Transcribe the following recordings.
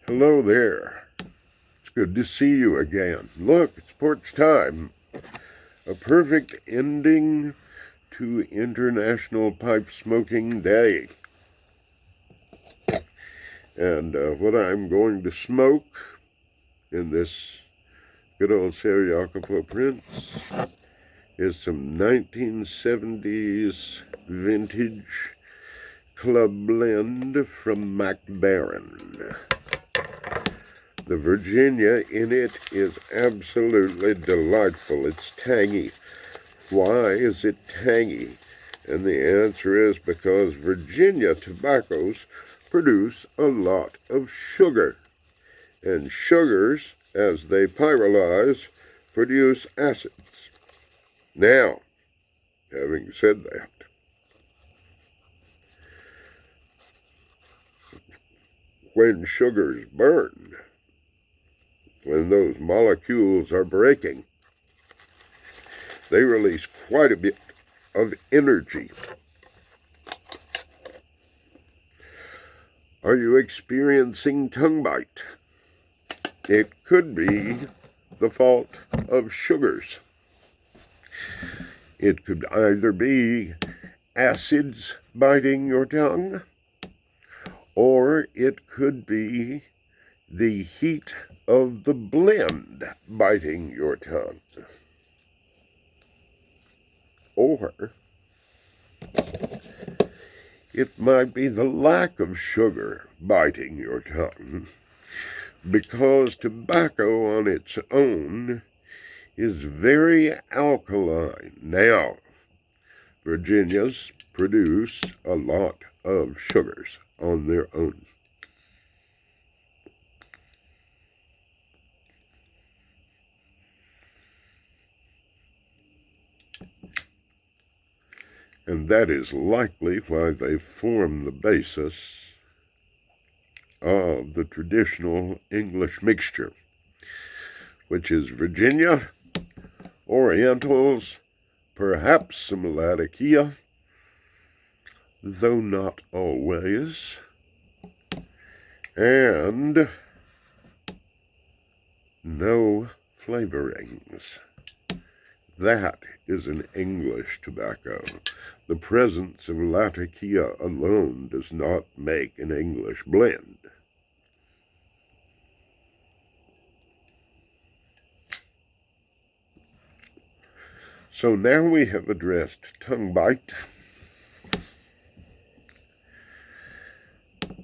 Hello there. It's good to see you again. Look, it's porch time. A perfect ending to International Pipe Smoking Day. And what I'm going to smoke in this good old Seriaca Prince is some 1970s vintage club blend from MacBaron. The Virginia in it is absolutely delightful. It's tangy. Why is it tangy? And the answer is because Virginia tobaccos produce a lot of sugar. And sugars, as they pyrolyze, produce acids. Now, having said that, when sugars burn, when those molecules are breaking, they release quite a bit of energy. Are you experiencing tongue bite? It could be the fault of sugars. It could either be acids biting your tongue, or it could be the heat of the blend biting your tongue. Or it might be the lack of sugar biting your tongue, because tobacco on its own is very alkaline. Now, Virginias produce a lot of sugars on their own. And that is likely why they form the basis of the traditional English mixture, which is Virginia, Orientals, perhaps some Latakia, though not always, and no flavorings. That is an English tobacco. The presence of Latakia alone does not make an English blend. So now we have addressed tongue bite,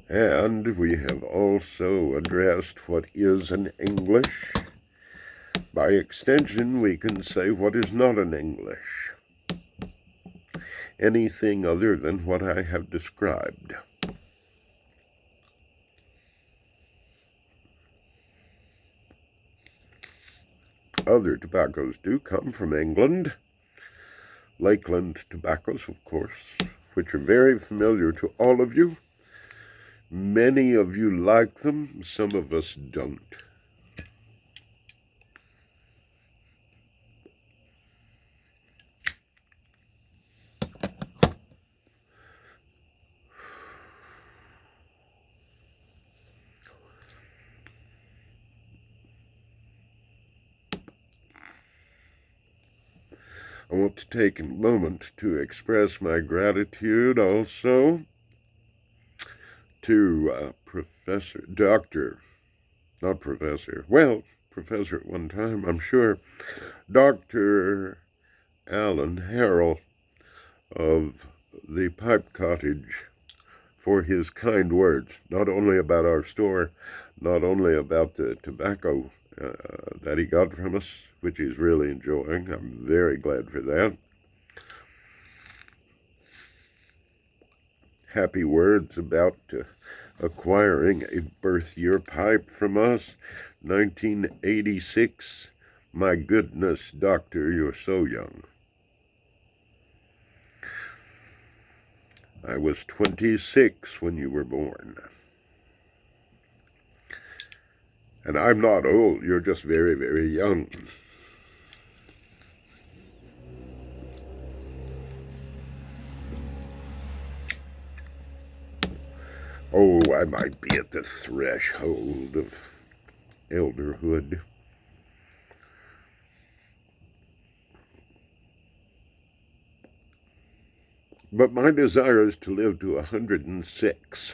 and we have also addressed what is an English. By extension, we can say what is not an English. Anything other than what I have described. Other tobaccos do come from England. Lakeland tobaccos, of course, which are very familiar to all of you. Many of you like them, some of us don't. I want to take a moment to express my gratitude also to Professor at one time, I'm sure, Dr. Alan Harrell of the Pipe Cottage for his kind words, not only about our store, not only about the tobacco that he got from us, which he's really enjoying. I'm very glad for that. Happy words about acquiring a birth year pipe from us, 1986. My goodness, Doctor, you're so young. I was 26 when you were born. And I'm not old, you're just very, very young. Oh, I might be at the threshold of elderhood. But my desire is to live to 106.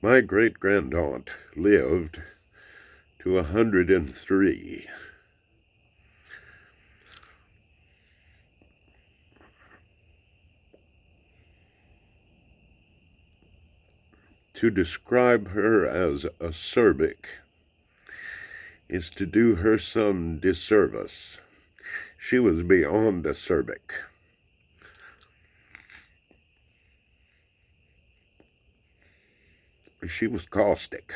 My great-grandaunt lived to 103. To describe her as acerbic is to do her some disservice. She was beyond acerbic. She was caustic.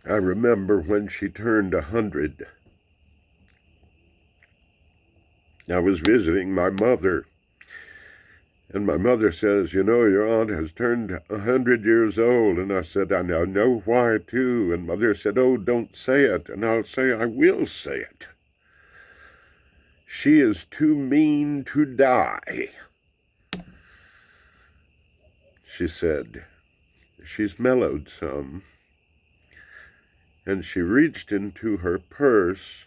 I remember when she turned 100, I was visiting my mother, and my mother says, "You know, your aunt has turned 100 years old." And I said, "I know why, too." And Mother said, "Oh, don't say it." And I'll say, "I will say it. She is too mean to die." She said, "She's mellowed some." And she reached into her purse,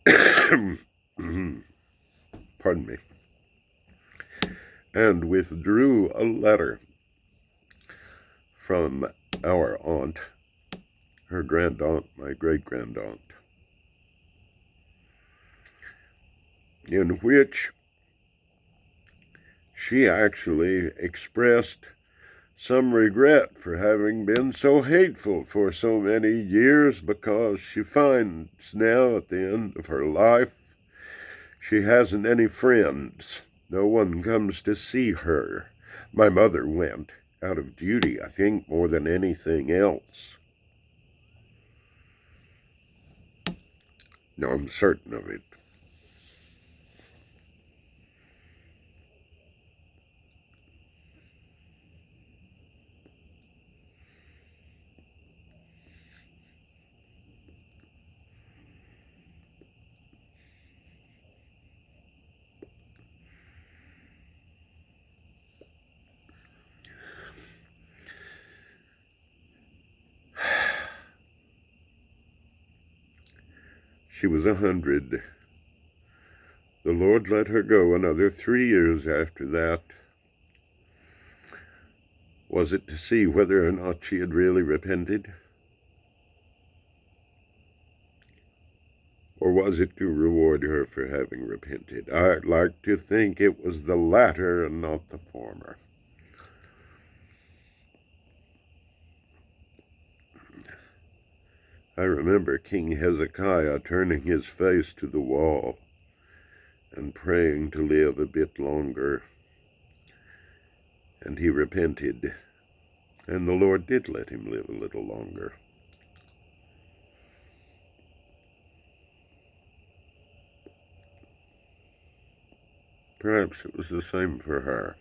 pardon me, and withdrew a letter from our aunt, her grandaunt, my great-grandaunt, in which she actually expressed some regret for having been so hateful for so many years, because she finds now at the end of her life she hasn't any friends. No one comes to see her. My mother went out of duty, I think, more than anything else. No, I'm certain of it. She was 100. The Lord let her go another 3 years after that. Was it to see whether or not she had really repented? Or was it to reward her for having repented? I'd like to think it was the latter and not the former. I remember King Hezekiah turning his face to the wall and praying to live a bit longer. And he repented, and the Lord did let him live a little longer. Perhaps it was the same for her.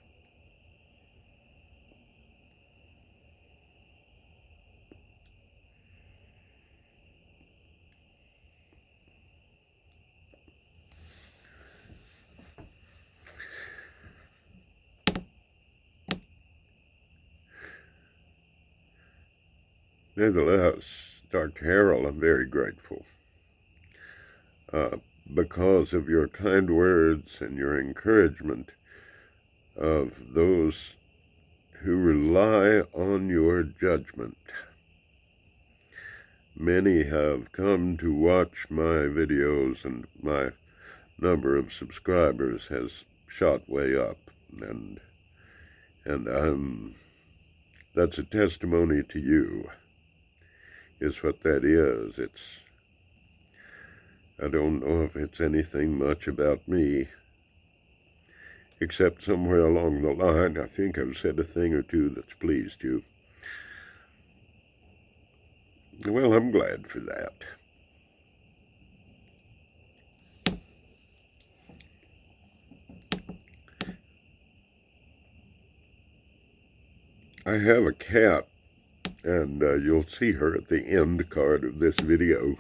Nevertheless, Dr. Harrell, I'm very grateful because of your kind words and your encouragement of those who rely on your judgment. Many have come to watch my videos, and my number of subscribers has shot way up, and that's a testimony to you, is what that is. I don't know if it's anything much about me, except somewhere along the line I think I've said a thing or two that's pleased you. Well, I'm glad for that. I have a cat, and you'll see her at the end card of this video.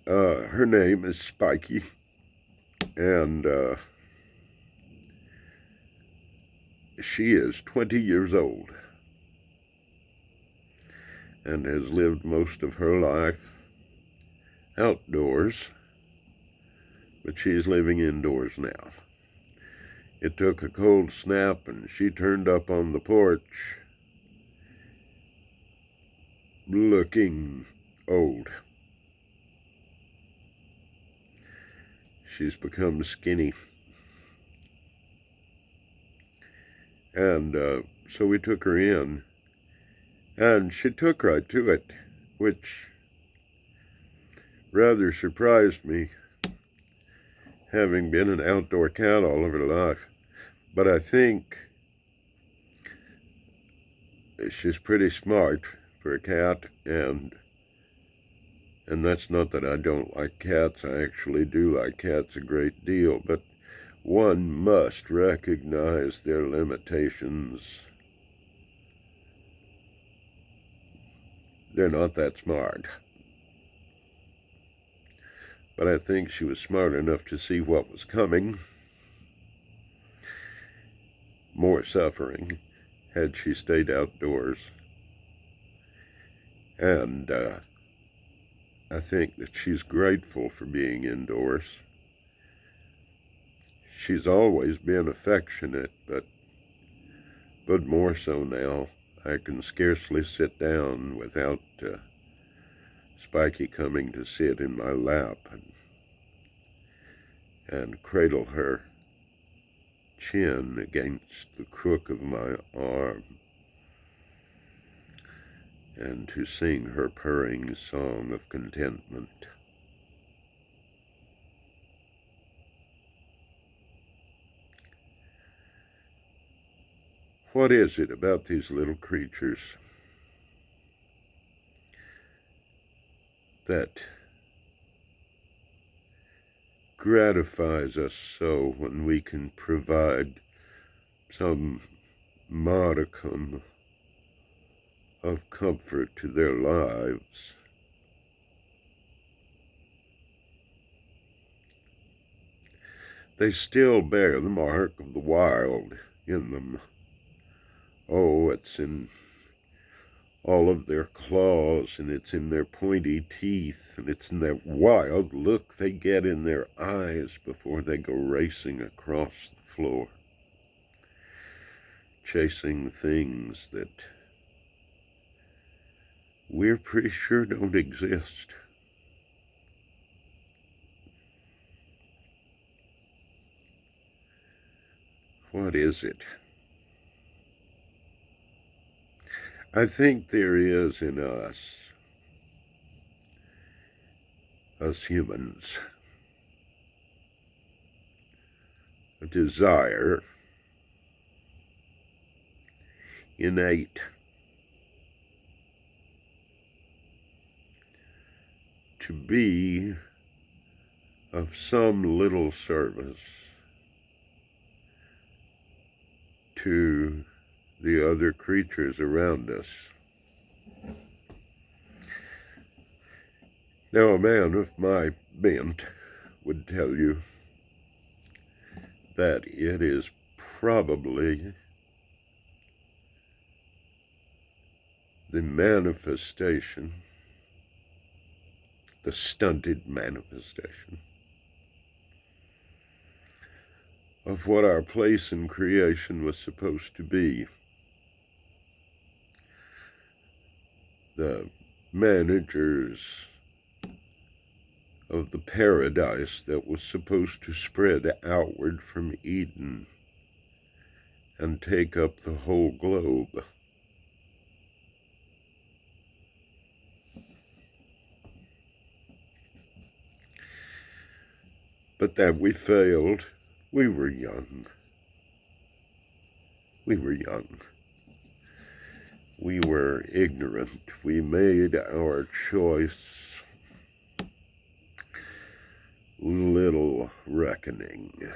Her name is Spiky, and she is 20 years old and has lived most of her life outdoors, but she's living indoors now. It took a cold snap, and she turned up on the porch looking old. She's become skinny. And so we took her in, and she took right to it, which rather surprised me, having been an outdoor cat all of her life. But I think she's pretty smart for a cat, and that's not that I don't like cats. I actually do like cats a great deal, but one must recognize their limitations. They're not that smart. But I think she was smart enough to see what was coming. More suffering had she stayed outdoors. And I think that she's grateful for being indoors. She's always been affectionate, but more so now. I can scarcely sit down without Spiky coming to sit in my lap and cradle her chin against the crook of my arm, and to sing her purring song of contentment. What is it about these little creatures that gratifies us so when we can provide some modicum of comfort to their lives? They still bear the mark of the wild in them. Oh, it's in all of their claws, and it's in their pointy teeth, and it's in that wild look they get in their eyes before they go racing across the floor, chasing things that we're pretty sure don't exist. What is it? I think there is in us humans, a desire, innate, to be of some little service to the other creatures around us. Now, a man of my bent would tell you that it is probably the manifestation, the stunted manifestation of what our place in creation was supposed to be. The managers of the paradise that was supposed to spread outward from Eden and take up the whole globe. But that we failed. We were young. We were young. We were ignorant. We made our choice little reckoning.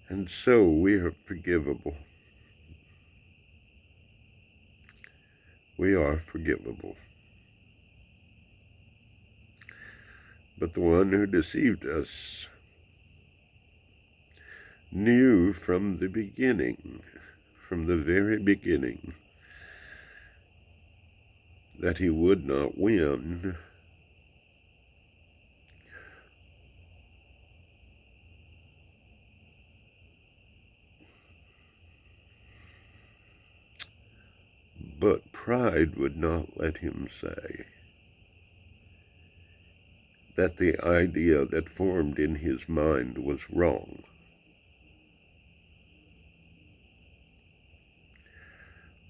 And so we are forgivable. We are forgivable. But the one who deceived us knew from the beginning, from the very beginning, that he would not win. But pride would not let him say that the idea that formed in his mind was wrong.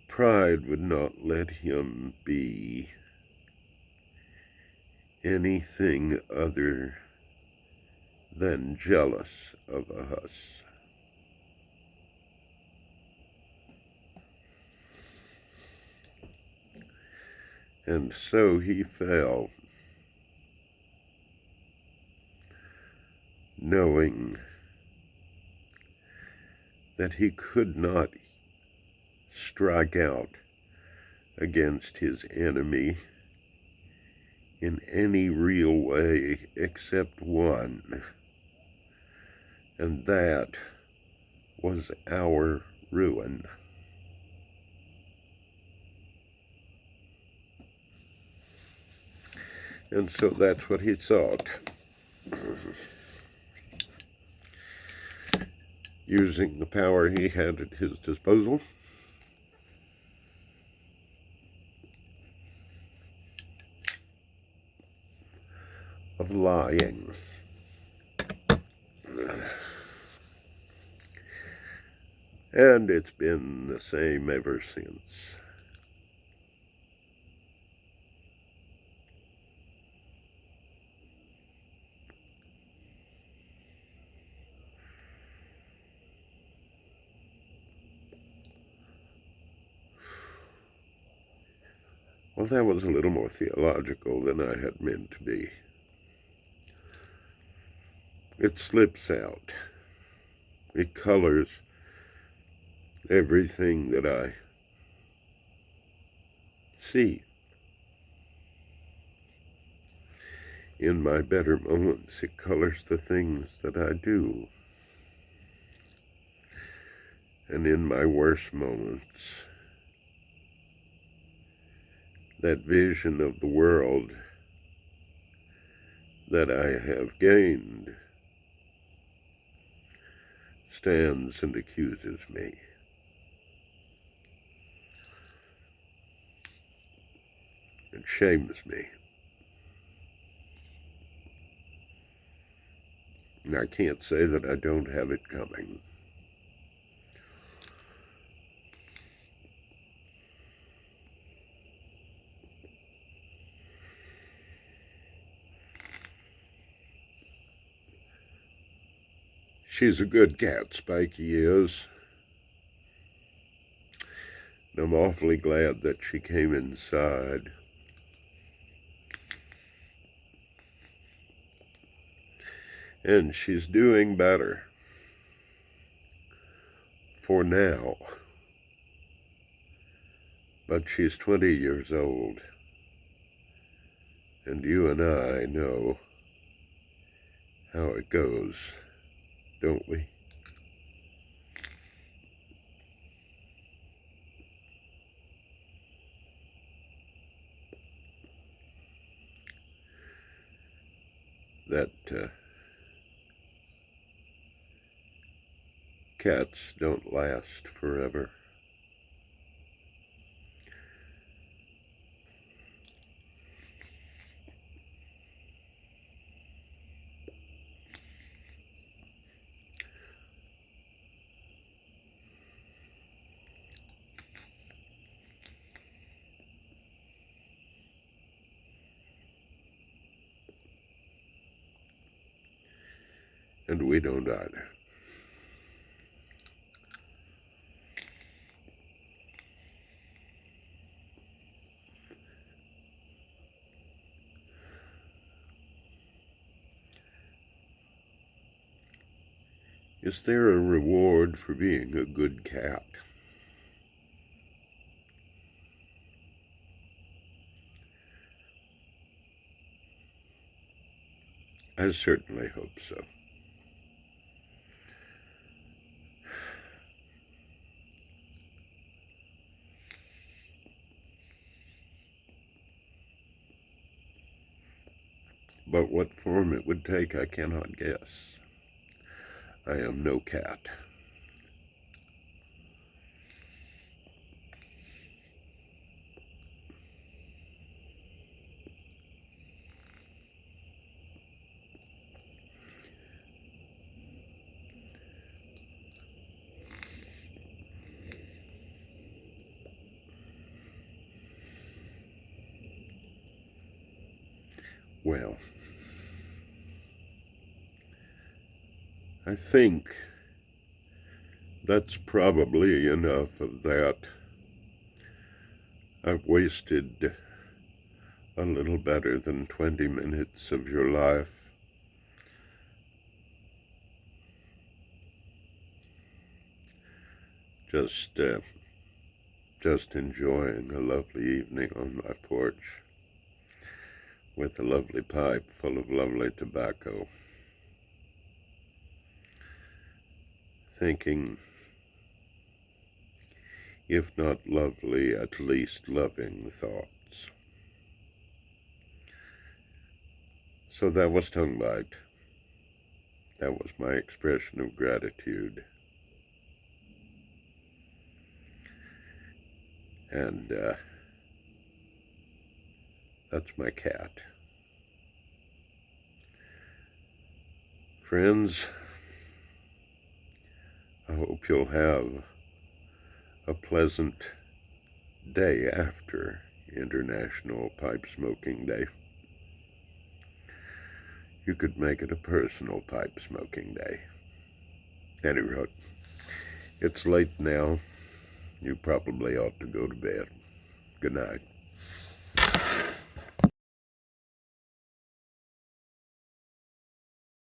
Pride would not let him be anything other than jealous of us. And so he fell, knowing that he could not strike out against his enemy in any real way except one, and that was our ruin. And so that's what he sought. Using the power he had at his disposal, of lying. And it's been the same ever since. Well, that was a little more theological than I had meant to be. It slips out. It colors everything that I see. In my better moments, it colors the things that I do. And in my worst moments, that vision of the world that I have gained stands and accuses me. It shames me. And I can't say that I don't have it coming. She's a good cat, Spiky is. And I'm awfully glad that she came inside. And she's doing better. For now. But she's 20 years old. And you and I know how it goes, don't we? That cats don't last forever. And we don't either. Is there a reward for being a good cat? I certainly hope so. But what form it would take, I cannot guess. I am no cat. Well, I think that's probably enough of that. I've wasted a little better than 20 minutes of your life. Just enjoying a lovely evening on my porch with a lovely pipe full of lovely tobacco, thinking, if not lovely, at least loving thoughts. So that was Tongue Bite. That was my expression of gratitude. And that's my cat. Friends, I hope you'll have a pleasant day after International Pipe Smoking Day. You could make it a personal pipe smoking day. Anyway, it's late now. You probably ought to go to bed. Good night.